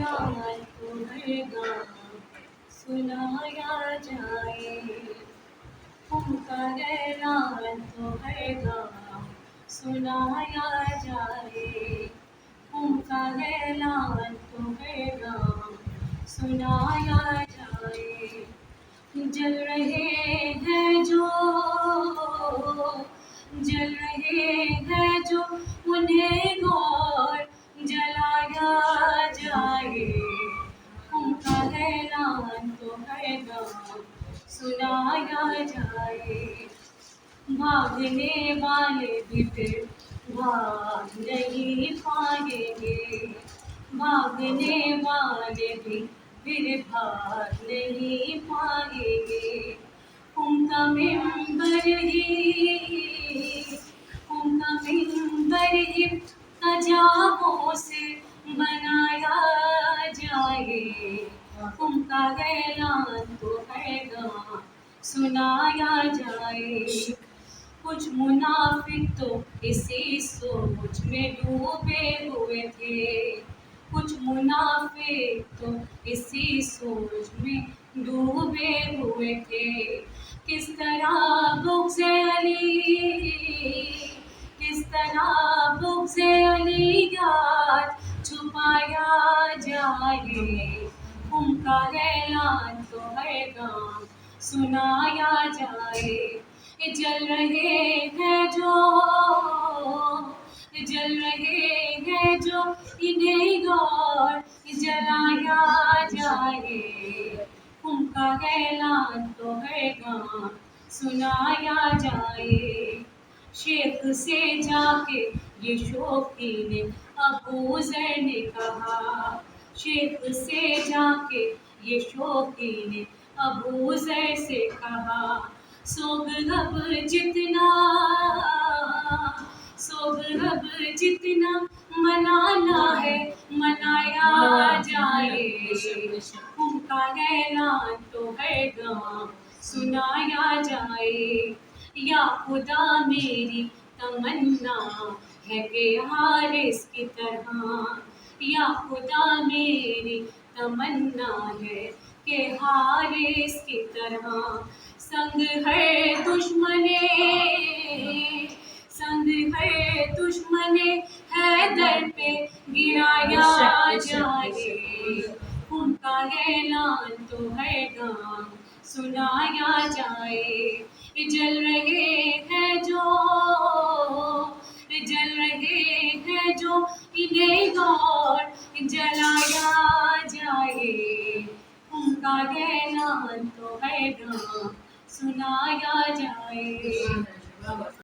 ऐलान तो हर गाँव सुनाया जाए। उनका ऐलान तो हर गाँव सुनाया जाए। उनका ऐलान तो हर गाँव सुनाया जाए। जल रहे हैं जो, जल रहे हैं जो, उन्हें गौर जलाया जाए। उनका ऐलान तो हर गाँव सुनाया जाए। भागने वाले भी फिर भाग नहीं पाएंगे। भागने वाले भी फिर भाग नहीं पाएंगे। उनका मिंबर ही कजाओं से बनाया जाए। उनका ऐलान तो हर गाँव सुनाया जाए। कुछ मुनाफिक तो इसी सोच में डूबे हुए थे। कुछ मुनाफिक तो इसी सोच में डूबे हुए थे। किस तरह बुग़्ज़ अली, किस तरह बुग़्ज़ अली याद छुपाया जाए। उनका ऐलान तो हर गाँव सुनाया जाए। जल रहे हैं जो, जल रहे हैं जो, इन्हें गौर जलाया जाए। उनका ऐलान तो हर गाँव सुनाया जाए। शेख से जाके ये शौकी ने अबू ज़र ने कहा। शेख से जाके ये शौकी ने अबू ज़र से कहा। सोगब जितना, सोगब जितना मनाना है मनाया जाए। उनका ऐलान तो हर गाँव सुनाया जाए। या खुदा मेरी तमन्ना है कि हारिस की तरह। या खुदा मेरी तमन्ना है कि हारिस की तरह। संग है दुश्मने, संग है दुश्मने हैदर पे गिराया जाए। उनका ऐलान तो हर गाँव सुनाया जाए। जल रहे हैं जो, जल रहे हैं जो, इन्हें गौर जलाया जाए। उनका ऐलान तो हर गाँव सुनाया जाए।